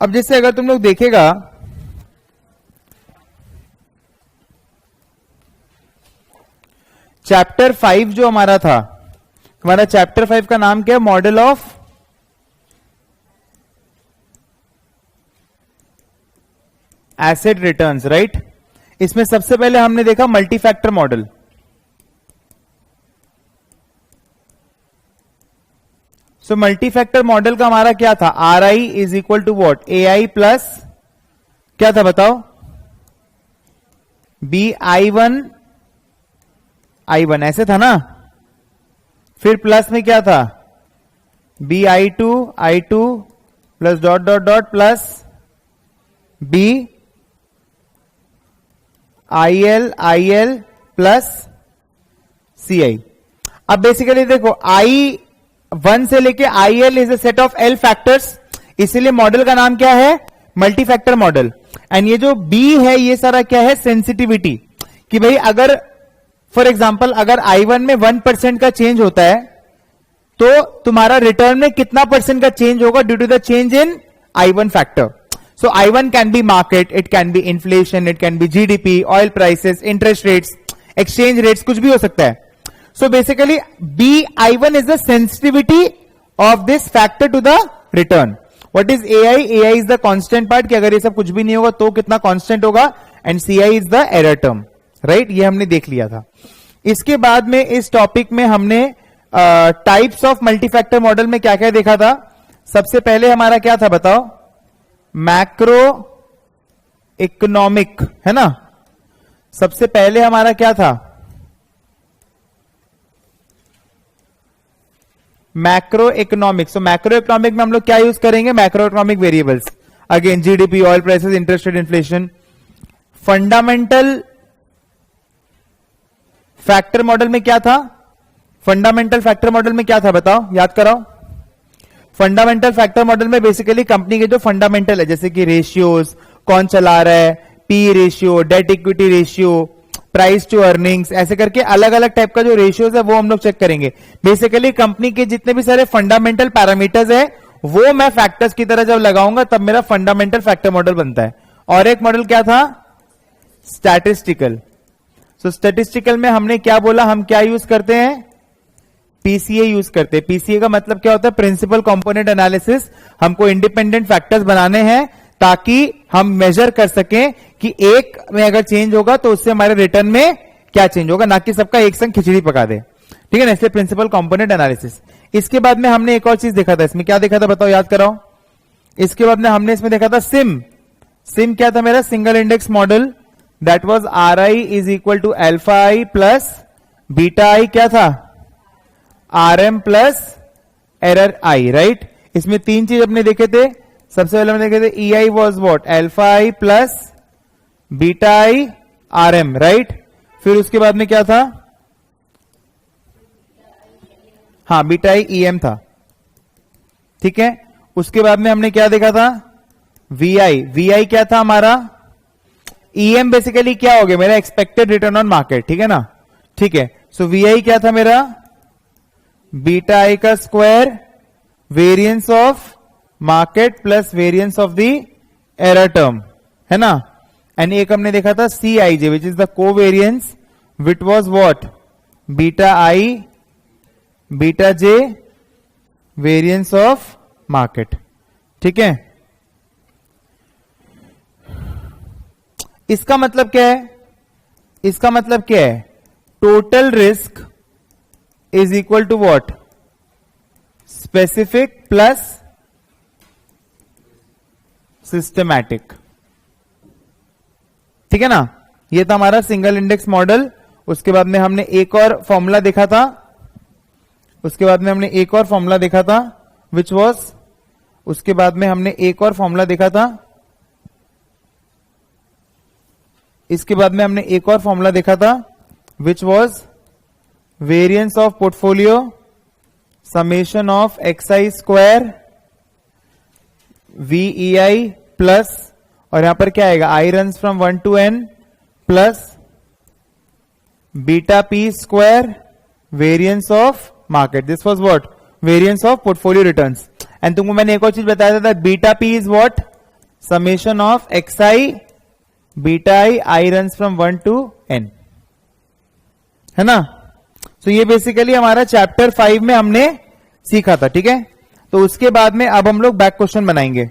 अब जैसे अगर तुम लोग देखेगा चैप्टर 5 जो हमारा था, हमारा चैप्टर 5 का नाम क्या है? Model of asset returns, right. इसमें सबसे पहले हमने देखा multi factor model. So multi factor model का हमारा क्या था? R I is equal to what? A I plus क्या था बताओ? बी आई वन ऐसे था ना। फिर प्लस में क्या था? B I two plus dot dot dot plus B I L plus C I. अब बेसिकली देखो आई वन से लेके I L is a set of L factors, इसीलिए मॉडल का नाम क्या है? Multi factor model. एंड ये जो बी है ये सारा क्या है? सेंसिटिविटी, कि भाई अगर फॉर एग्जाम्पल अगर I1 में 1% का चेंज होता है तो तुम्हारा रिटर्न में कितना परसेंट का चेंज होगा due to the change in I1 factor. So I1 can be market, it can be inflation, it can be GDP, oil prices, interest rates, exchange rates, कुछ भी हो सकता है। So basically BI1 is the sensitivity of this factor to the return. What is AI? AI is the constant part, कि अगर ये सब कुछ भी नहीं होगा तो कितना कांस्टेंट होगा, and CI is the error term, right. ये हमने देख लिया था। इसके बाद में इस टॉपिक में हमने टाइप्स ऑफ मल्टीफैक्टर मॉडल में क्या क्या देखा था। सबसे पहले हमारा क्या था बताओ? मैक्रो इकोनॉमिक, है ना। सबसे पहले हमारा क्या था? Macro economic. So macro economic में हम लोग क्या यूज करेंगे? Macro economic variables, again GDP, oil prices, interest rate, inflation. Fundamental factor model में क्या था? फंडामेंटल फैक्टर मॉडल में क्या था बताओ, याद कराओ। फंडामेंटल फैक्टर मॉडल में बेसिकली कंपनी के जो फंडामेंटल है, जैसे कि रेशियोज, कौन चला रहा है, P ratio, debt equity ratio, price to earnings, ऐसे करके अलग अलग टाइप का जो रेशियोज है वो हम लोग चेक करेंगे। बेसिकली कंपनी के जितने भी सारे फंडामेंटल पैरामीटर्स है वो मैं फैक्टर्स की तरह जब लगाऊंगा तब मेरा फंडामेंटल फैक्टर मॉडल बनता है। और एक मॉडल क्या था? स्टैटिस्टिकल। सो स्टैटिस्टिकल में हमने क्या बोला? हम क्या यूज करते हैं? पीसीए यूज करते हैं। पीसीए का मतलब क्या होता है? Principal component analysis. हमको इंडिपेंडेंट फैक्टर्स बनाने हैं ताकि हम मेजर कर सकें कि एक में अगर चेंज होगा तो उससे हमारे रिटर्न में क्या चेंज होगा, ना कि सबका एक संग खिचड़ी पका दे, ठीक है ना। इसलिए प्रिंसिपल कंपोनेंट एनालिसिस। इसके बाद में हमने एक और चीज देखा था। इसमें क्या देखा था बताओ, याद कराओ। इसके बाद में हमने इसमें देखा था सिम। सिम क्या था मेरा? Single index model. That was R I is equal to alpha I plus beta I, क्या था? R M plus error I, right. इसमें तीन चीज अपने देखे थे। सबसे पहले हमने देखे थे E I was what? Alpha I plus beta I R M, right. फिर उसके बाद में क्या था? हाँ, बीटा आई ई एम था, ठीक है। उसके बाद में हमने क्या देखा था? We I. वी आई क्या था हमारा? ईएम बेसिकली क्या हो गया मेरा? एक्सपेक्टेड रिटर्न ऑन मार्केट, ठीक है ना, ठीक है। सो वी आई क्या था मेरा? बीटा आई का square, variance of market plus variance of the error term, है ना। एंड एक हमने देखा था C I J, which is the covariance, which was what? Beta I beta J variance of market, ठीक है। इसका मतलब क्या है? इसका मतलब क्या है? Total risk is equal to what? Specific plus systematic, ठीक है ना। ये था हमारा सिंगल इंडेक्स मॉडल। उसके बाद में हमने एक और फॉर्मूला देखा था। उसके बाद में हमने एक और फॉर्मूला देखा था विच वॉज, उसके बाद में हमने एक और फॉर्मूला देखा था। इसके बाद में हमने एक और फॉर्मूला देखा था which was variance of portfolio summation of X I square V I plus, और यहां पर क्या आएगा? I runs from 1 to n plus beta P square variance of market. This was what? Variance of portfolio returns. And तुमको मैंने एक और चीज बताया था, beta P is what? Summation of X I beta I run from 1 to n, है ना। तो ये बेसिकली हमारा चैप्टर 5 में हमने सीखा था, ठीक है। तो उसके बाद में अब हम लोग बैक क्वेश्चन बनाएंगे।